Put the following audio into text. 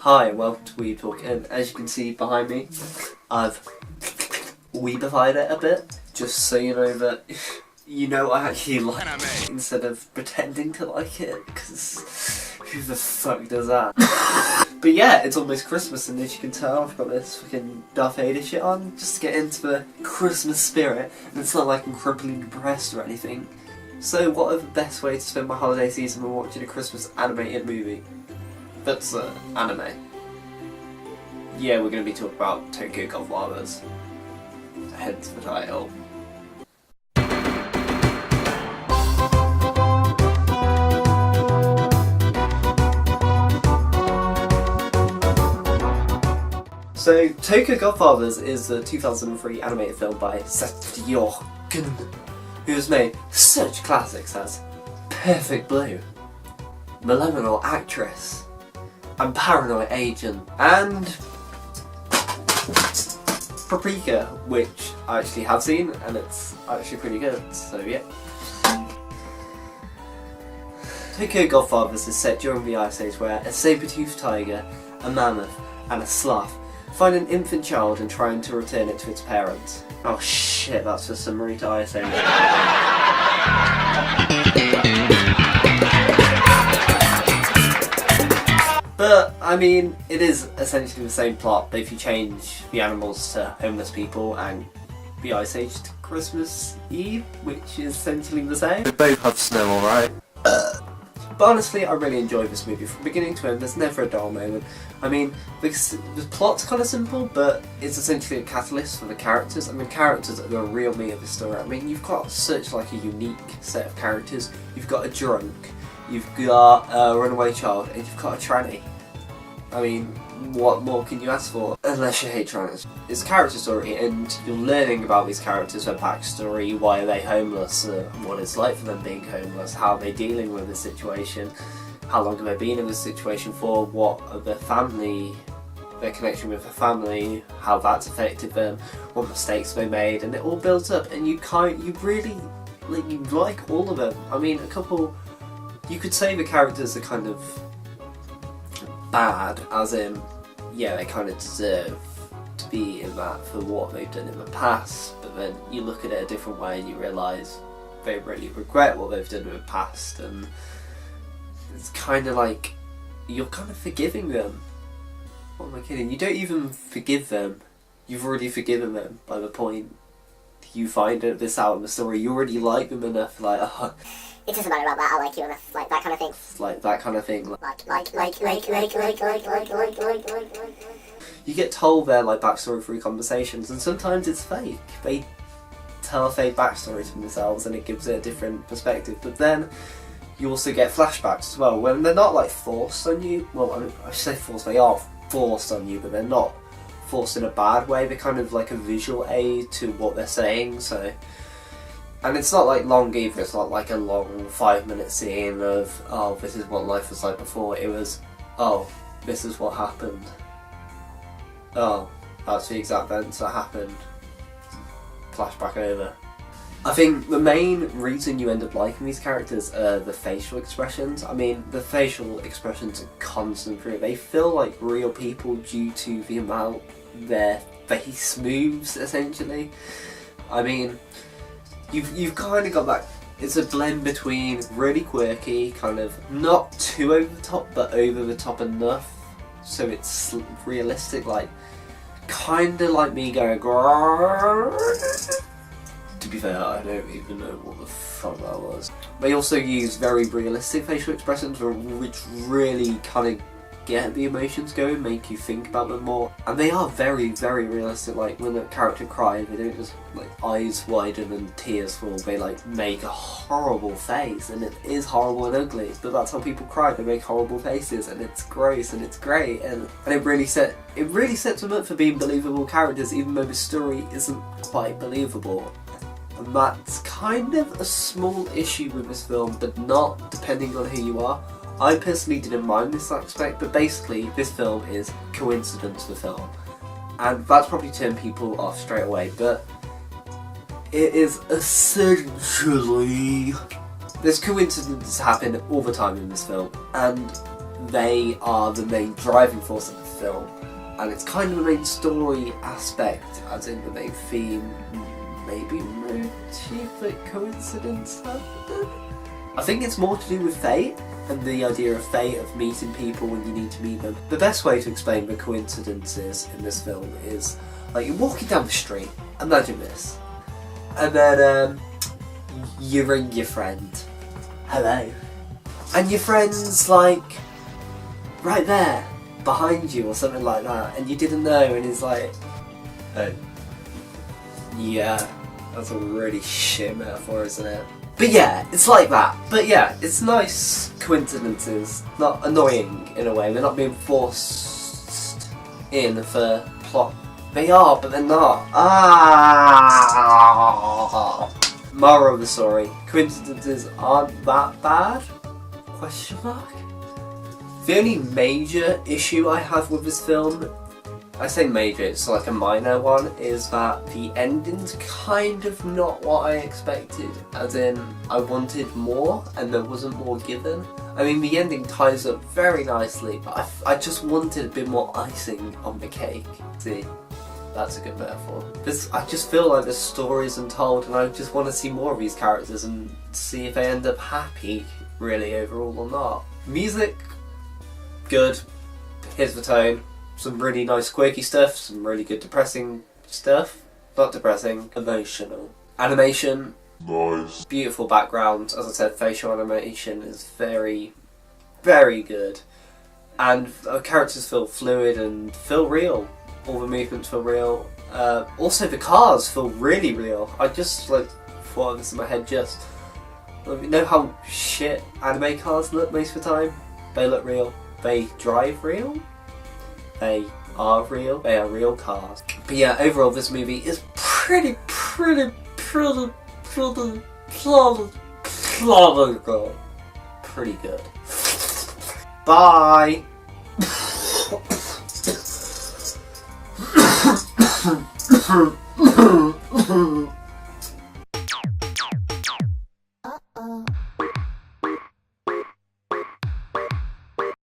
Hi, welcome to Weeb Talk, and as you can see behind me, I've weebified it a bit, just so you know that you know I actually like it instead of pretending to like it, because who the fuck does that? But yeah, it's almost Christmas, and as you can tell, I've got this fucking Darth Vader shit on, just to get into the Christmas spirit, and it's not like I'm crippling depressed or anything. So what are the best way to spend my holiday season than watching a Christmas animated movie? That's anime. Yeah, we're going to be talking about Tokyo Godfathers. Hence the title. So, Tokyo Godfathers is a 2003 animated film by Seth Rogen, who has made such classics as Perfect Blue, Millennial Actress, and Paranoid Agent, and Paprika, which I actually have seen, and it's actually pretty good, so yeah. Tokyo Godfathers is set during the Ice Age, where a saber-toothed tiger, a mammoth, and a sloth find an infant child and trying to return it to its parents. Oh shit, that's a summary to Ice Age. But, I mean, it is essentially the same plot, but if you change the animals to homeless people and the Ice Age to Christmas Eve, which is essentially the same. We both have snow, alright? But honestly, I really enjoyed this movie from beginning to end. There's never a dull moment. I mean, the plot's kind of simple, but it's essentially a catalyst for the characters, and the characters are the real meat of the story. I mean, you've got such like a unique set of characters. You've got a drunk, you've got a runaway child, and you've got a tranny. I mean, what more can you ask for? Unless you hate trannies. It's a character story, and you're learning about these characters, their backstory, why are they homeless, what it's like for them being homeless, how are they dealing with this situation, how long have they been in this situation for, what are their family, their connection with their family, how that's affected them, what mistakes they made, and it all builds up, and you really like all of them. I mean, you could say the characters are kind of bad, as in, yeah, they kind of deserve to be in that for what they've done in the past, but then you look at it a different way and you realise they really regret what they've done in the past, and it's kind of like, you're kind of forgiving them. What am I kidding? You don't even forgive them, you've already forgiven them by the point you find this out in the story. You already like them enough, like, oh, it doesn't matter about that, I like you enough, like that kind of thing. Like that kind of thing. Like. You get told their like backstory through conversations, and sometimes it's fake. They tell a fake backstory to themselves, and it gives it a different perspective. But then you also get flashbacks as well, when they're not like forced on you. Well, I mean, I say forced, they are forced on you, but they're not forced in a bad way. They're kind of like a visual aid to what they're saying. So. And it's not like long either, it's not like a long 5-minute scene of, oh, this is what life was like before. It was, oh, this is what happened. Oh, that's the exact events that happened. Flashback over. I think the main reason you end up liking these characters are the facial expressions. I mean, the facial expressions are constant through. They feel like real people due to the amount their face moves, essentially. I mean, You've kind of got that, it's a blend between really quirky, kind of not too over the top, but over the top enough so it's realistic, like kind of like me going grrrr. To be fair, I don't even know what the fuck that was. They also use very realistic facial expressions which really kind of get the emotions going, make you think about them more, and they are very, very realistic. Like when the character cries, they don't just like eyes widen and tears fall, they like make a horrible face, and it is horrible and ugly, but that's how people cry. They make horrible faces, and it's gross and it's great, and it really sets them up for being believable characters, even though the story isn't quite believable. And that's kind of a small issue with this film, but not depending on who you are. I personally didn't mind this aspect, but basically this film is coincidence the film, and that's probably turned people off straight away, but it is essentially, there's coincidences happen all the time in this film, and they are the main driving force of the film, and it's kind of the main story aspect, as in the main theme, maybe motif, but coincidence. I think it's more to do with fate, and the idea of fate, of meeting people when you need to meet them. The best way to explain the coincidences in this film is, like, you're walking down the street, imagine this, and then you ring your friend, hello, and your friend's like right there behind you or something like that, and you didn't know, and he's like, oh, yeah, that's a really shit metaphor, isn't it? But yeah, it's like that. But yeah, it's nice coincidences, not annoying in a way. They're not being forced in for plot. They are, but they're not. Moral of the story: coincidences aren't that bad? Question mark. The only major issue I have with this film, I say major, it's like a minor one, is that the ending's kind of not what I expected. As in, I wanted more and there wasn't more given. I mean, the ending ties up very nicely, but I just wanted a bit more icing on the cake. See, that's a good metaphor. I just feel like the story isn't told, and I just want to see more of these characters and see if they end up happy, really, overall or not. Music, good. Here's the tone. Some really nice quirky stuff, some really good depressing stuff. Not depressing, emotional. Animation, nice. Beautiful background. As I said, facial animation is very, very good. And characters feel fluid and feel real. All the movements feel real. Also the cars feel really real. I just like thought of this in my head just. You know how shit anime cars look most of the time? They look real. They drive real. They are real. They are real cars. But yeah, overall this movie is pretty good. Bye!